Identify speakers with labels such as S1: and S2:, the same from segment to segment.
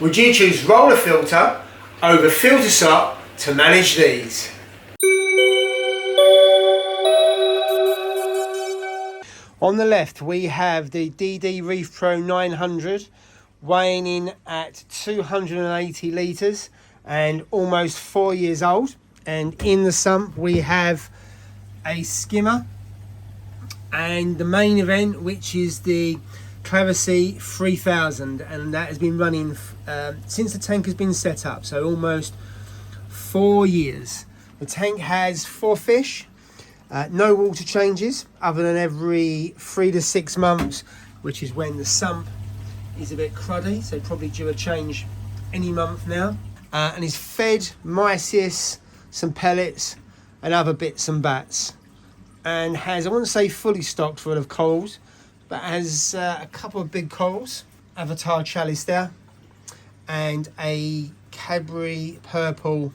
S1: Would you choose roller filter over filter sock to manage these? On the left we have the DD Reef Pro 900 weighing in at 280 litres and almost 4 years old. And in the sump we have a skimmer and the main event, which is the Clarissa 3000, and that has been running since the tank has been set up, so almost 4 years. The tank has 4 fish, no water changes other than every 3 to 6 months, which is when the sump is a bit cruddy, so probably due a change any month now. And is fed mysis, some pellets and other bits and bats, and has, I wouldn't say fully stocked full of corals, but has a couple of big corals, Avatar chalice there, and a Cadbury purple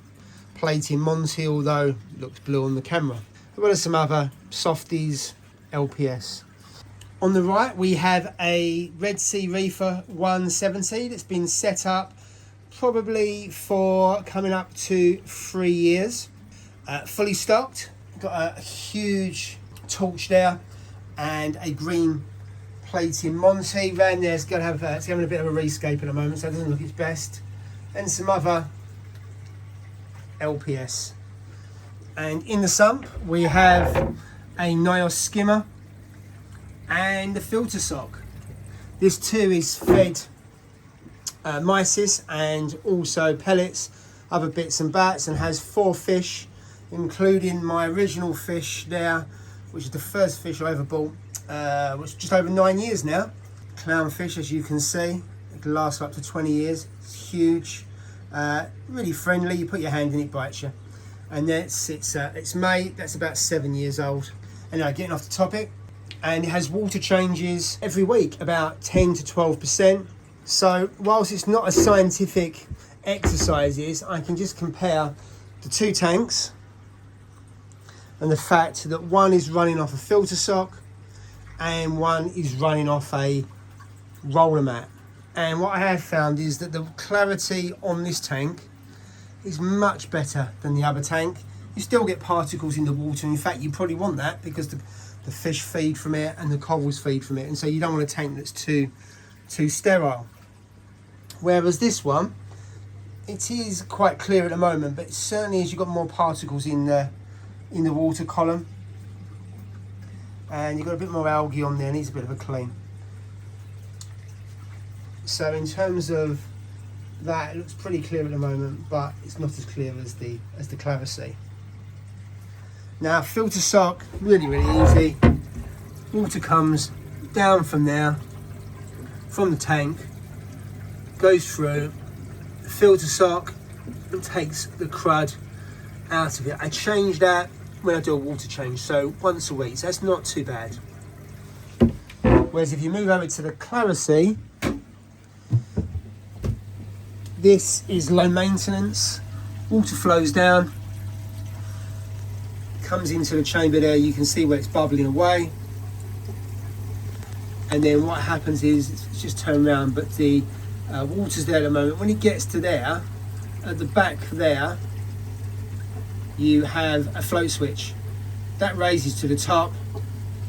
S1: plating Monty, although it looks blue on the camera, as well as some other softies, LPS. On the right we have a Red Sea Reefer 170 that's been set up probably for coming up to 3 years. Fully stocked, got a huge torch there and a green plating Monty. Van there's going to have it's having a bit of a rescape at the moment, so it doesn't look its best, and some other LPS. And in the sump we have a Nios skimmer and the filter sock. This too is fed mysis and also pellets, other bits and bats, and has 4 fish, including my original fish there, which is the first fish I ever bought, which is just over 9 years now. Clownfish, as you can see, it can last up to 20 years. It's huge, really friendly. You put your hand in it, bites you. And it's mate, that's about 7 years old. Anyway, getting off the topic, and it has water changes every week, about 10 to 12%. So whilst it's not a scientific exercise, I can just compare the 2 tanks and the fact that one is running off a filter sock and one is running off a roller mat. And what I have found is that the clarity on this tank is much better than the other tank. You still get particles in the water, and in fact you probably want that because the fish feed from it and the corals feed from it, and so you don't want a tank that's too sterile. Whereas this one, it is quite clear at the moment, but certainly as you've got more particles in the water column, and you've got a bit more algae on there, needs a bit of a clean. So in terms of that, it looks pretty clear at the moment, but it's not as clear as the Clarissa. Now filter sock, really easy. Water comes down from there, from the tank, goes through the filter sock and takes the crud out of it. I change that when I do a water change, so once a week, so that's not too bad. Whereas if you move over to the Clarissa, this is low maintenance. Water flows down, comes into the chamber there, you can see where it's bubbling away, and then what happens is it's just turned around, but the water's there at the moment. When it gets to there, at the back there, you have a float switch that raises to the top,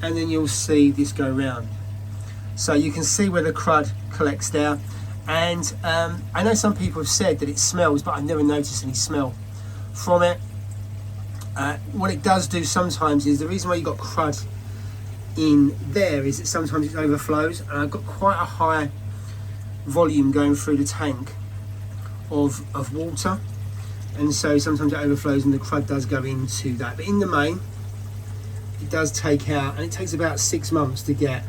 S1: and then you'll see this go round, so you can see where the crud collects there. And I know some people have said that it smells, but I've never noticed any smell from it. What it does do sometimes is, the reason why you've got crud in there is that sometimes it overflows, and I've got quite a high volume going through the tank of water, and so sometimes it overflows and the crud does go into that. But in the main, it does take out, and it takes about 6 months to get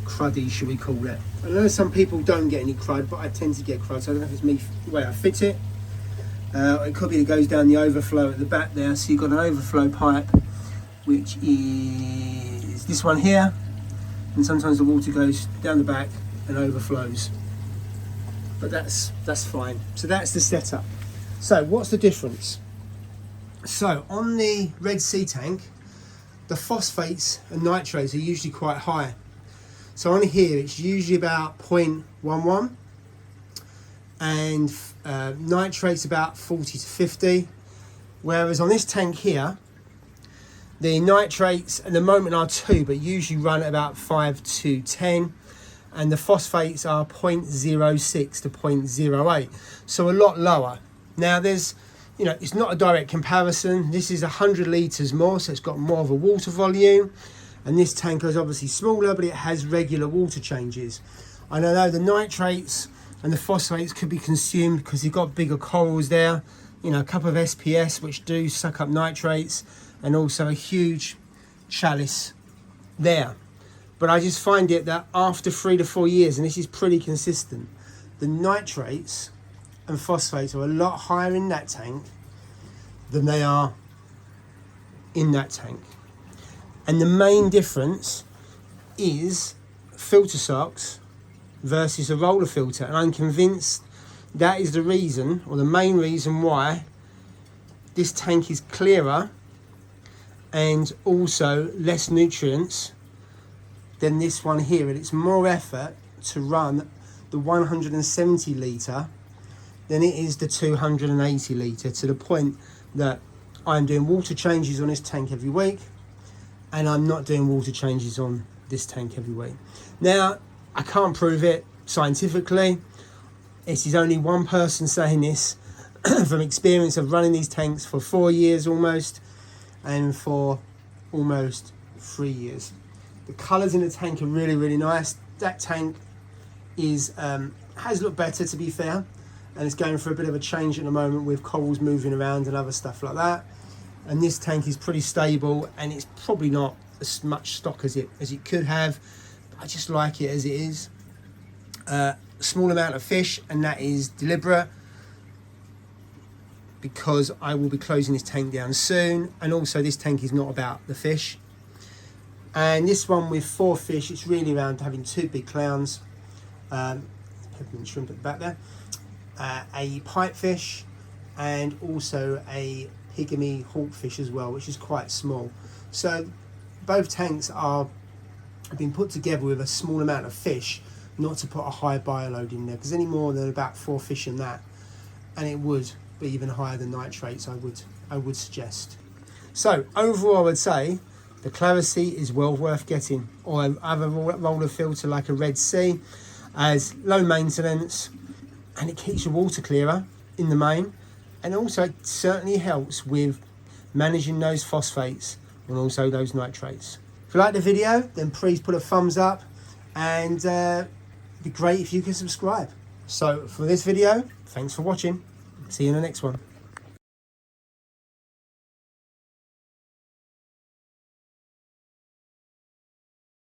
S1: cruddy, should we call it. I know some people don't get any crud, but I tend to get crud, so I don't know if it's me, the way I fit it. It could be it goes down the overflow at the back there, so you've got an overflow pipe, which is this one here, and sometimes the water goes down the back and overflows. But that's fine. So that's the setup. So what's the difference? So on the Red Sea tank, the phosphates and nitrates are usually quite high. So on here it's usually about 0.11, and nitrates about 40 to 50. Whereas on this tank here, the nitrates at the moment are 2, but usually run at about 5 to 10. And the phosphates are 0.06 to 0.08, so a lot lower. Now there's, it's not a direct comparison. This is 100 litres more, so it's got more of a water volume. And this tanker is obviously smaller, but it has regular water changes. And I know the nitrates and the phosphates could be consumed because you've got bigger corals there, a couple of SPS which do suck up nitrates, and also a huge chalice there. But I just find it that after 3 to 4 years, and this is pretty consistent, the nitrates and phosphates are a lot higher in that tank than they are in that tank. And the main difference is filter socks versus a roller filter. And I'm convinced that is the reason, or the main reason why this tank is clearer and also less nutrients than this one here. And it's more effort to run the 170 litre than it is the 280 litre, to the point that I'm doing water changes on this tank every week, and I'm not doing water changes on this tank every week. Now, I can't prove it scientifically. This is only one person saying this from experience of running these tanks for 4 years almost, and for almost 3 years. The colours in the tank are really, really nice. That tank is has looked better, to be fair, and it's going for a bit of a change at the moment with corals moving around and other stuff like that. And this tank is pretty stable, and it's probably not as much stock as it could have. I just like it as it is. Small amount of fish, and that is deliberate, because I will be closing this tank down soon, and also this tank is not about the fish. And this one with 4 fish, it's really around having 2 big clowns, peppermint shrimp at the back there, a pipefish, and also a pygmy hawkfish as well, which is quite small. So both tanks have been put together with a small amount of fish, not to put a high bioload in there, because any more than about 4 fish in that, and it would be even higher than nitrates, I would suggest. So overall, I would say the clarissa is well worth getting, or other roller filter like a Red Sea, as low maintenance, and it keeps your water clearer in the main, and also it certainly helps with managing those phosphates and also those nitrates. If you like the video, then please put a thumbs up, and it'd be great if you can subscribe. So for this video, thanks for watching. See you in the next one.